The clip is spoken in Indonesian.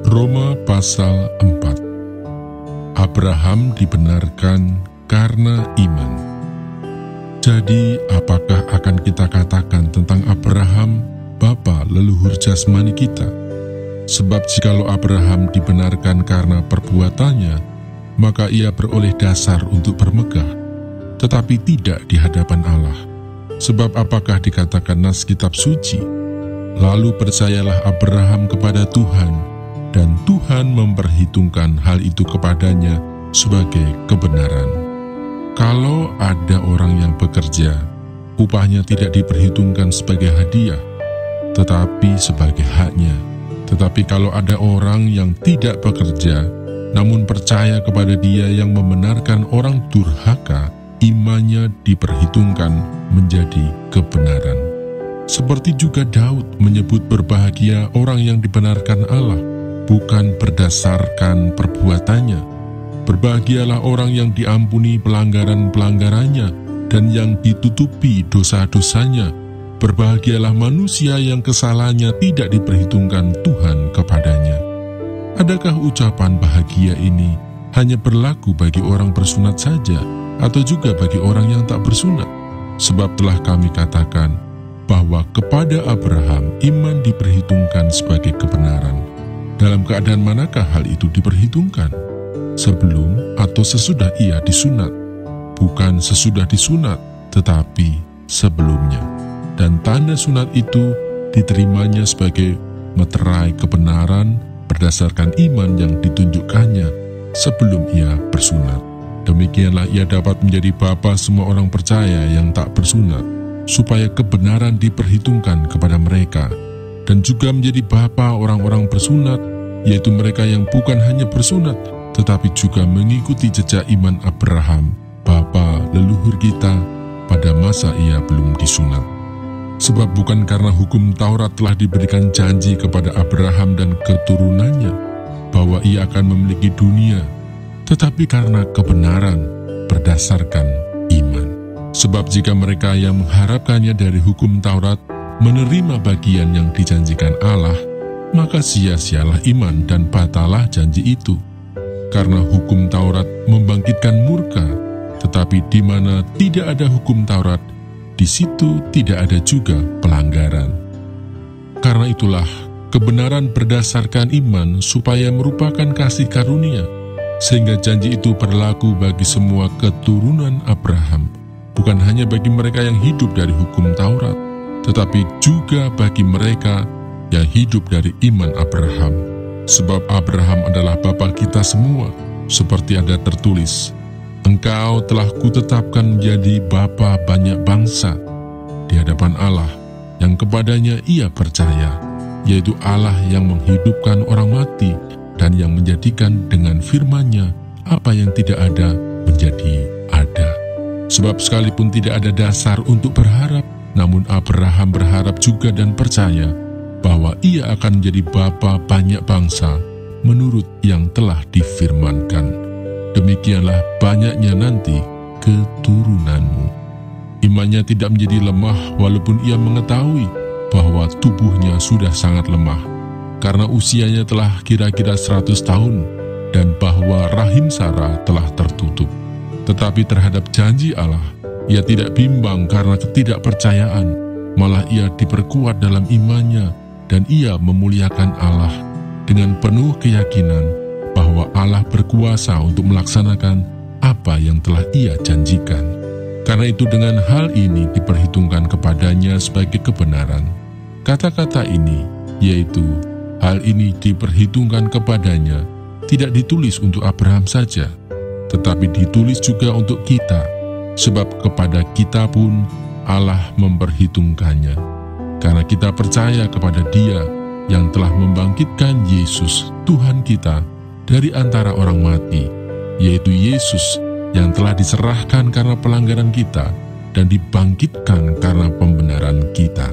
Roma pasal 4. Abraham dibenarkan karena iman. Jadi, apakah akan kita katakan tentang Abraham, bapa leluhur jasmani kita? Sebab jikalau Abraham dibenarkan karena perbuatannya, maka ia beroleh dasar untuk bermegah, tetapi tidak di hadapan Allah. Sebab apakah dikatakan nas kitab suci? Lalu percayalah Abraham kepada Tuhan, dan Tuhan memperhitungkan hal itu kepadanya sebagai kebenaran. Kalau ada orang yang bekerja, upahnya tidak diperhitungkan sebagai hadiah, tetapi sebagai haknya. Tetapi kalau ada orang yang tidak bekerja, namun percaya kepada Dia yang membenarkan orang durhaka, imannya diperhitungkan menjadi kebenaran. Seperti juga Daud menyebut berbahagia orang yang dibenarkan Allah, bukan berdasarkan perbuatannya. Berbahagialah orang yang diampuni pelanggaran-pelanggarannya dan yang ditutupi dosa-dosanya. Berbahagialah manusia yang kesalahannya tidak diperhitungkan Tuhan kepadanya. Adakah ucapan bahagia ini hanya berlaku bagi orang bersunat saja, atau juga bagi orang yang tak bersunat? Sebab telah kami katakan bahwa kepada Abraham iman diperhitungkan sebagai kebenaran. Dalam keadaan manakah hal itu diperhitungkan? Sebelum atau sesudah ia disunat? Bukan sesudah disunat, tetapi sebelumnya. Dan tanda sunat itu diterimanya sebagai meterai kebenaran berdasarkan iman yang ditunjukkannya sebelum ia bersunat. Demikianlah ia dapat menjadi bapa semua orang percaya yang tak bersunat, supaya kebenaran diperhitungkan kepada mereka, dan juga menjadi bapa orang-orang bersunat, yaitu mereka yang bukan hanya bersunat, tetapi juga mengikuti jejak iman Abraham, bapa leluhur kita, pada masa ia belum disunat. Sebab bukan karena hukum Taurat telah diberikan janji kepada Abraham dan keturunannya, bahwa ia akan memiliki dunia, tetapi karena kebenaran berdasarkan iman. Sebab jika mereka yang mengharapkannya dari hukum Taurat menerima bagian yang dijanjikan Allah, maka sia-sialah iman dan batalah janji itu. Karena hukum Taurat membangkitkan murka, tetapi di mana tidak ada hukum Taurat, di situ tidak ada juga pelanggaran. Karena itulah kebenaran berdasarkan iman supaya merupakan kasih karunia, sehingga janji itu berlaku bagi semua keturunan Abraham, bukan hanya bagi mereka yang hidup dari hukum Taurat, tetapi juga bagi mereka yang hidup dari iman Abraham. Sebab Abraham adalah bapa kita semua, seperti ada tertulis, "Engkau telah kutetapkan menjadi bapa banyak bangsa," di hadapan Allah, yang kepadanya ia percaya, yaitu Allah yang menghidupkan orang mati, dan yang menjadikan dengan firman-Nya apa yang tidak ada menjadi ada. Sebab sekalipun tidak ada dasar untuk berharap, namun Abraham berharap juga dan percaya bahwa ia akan menjadi bapa banyak bangsa menurut yang telah difirmankan. Demikianlah banyaknya nanti keturunanmu. Imannya tidak menjadi lemah walaupun ia mengetahui bahwa tubuhnya sudah sangat lemah, karena usianya telah kira-kira 100 tahun, dan bahwa rahim Sarah telah tertutup. Tetapi terhadap janji Allah, ia tidak bimbang karena ketidakpercayaan, malah ia diperkuat dalam imannya, dan ia memuliakan Allah dengan penuh keyakinan bahwa Allah berkuasa untuk melaksanakan apa yang telah ia janjikan. Karena itu dengan hal ini diperhitungkan kepadanya sebagai kebenaran. Kata-kata ini, yaitu hal ini diperhitungkan kepadanya, tidak ditulis untuk Abraham saja, tetapi ditulis juga untuk kita, sebab kepada kita pun Allah memperhitungkannya. Karena kita percaya kepada Dia yang telah membangkitkan Yesus, Tuhan kita, dari antara orang mati, yaitu Yesus yang telah diserahkan karena pelanggaran kita dan dibangkitkan karena pembenaran kita.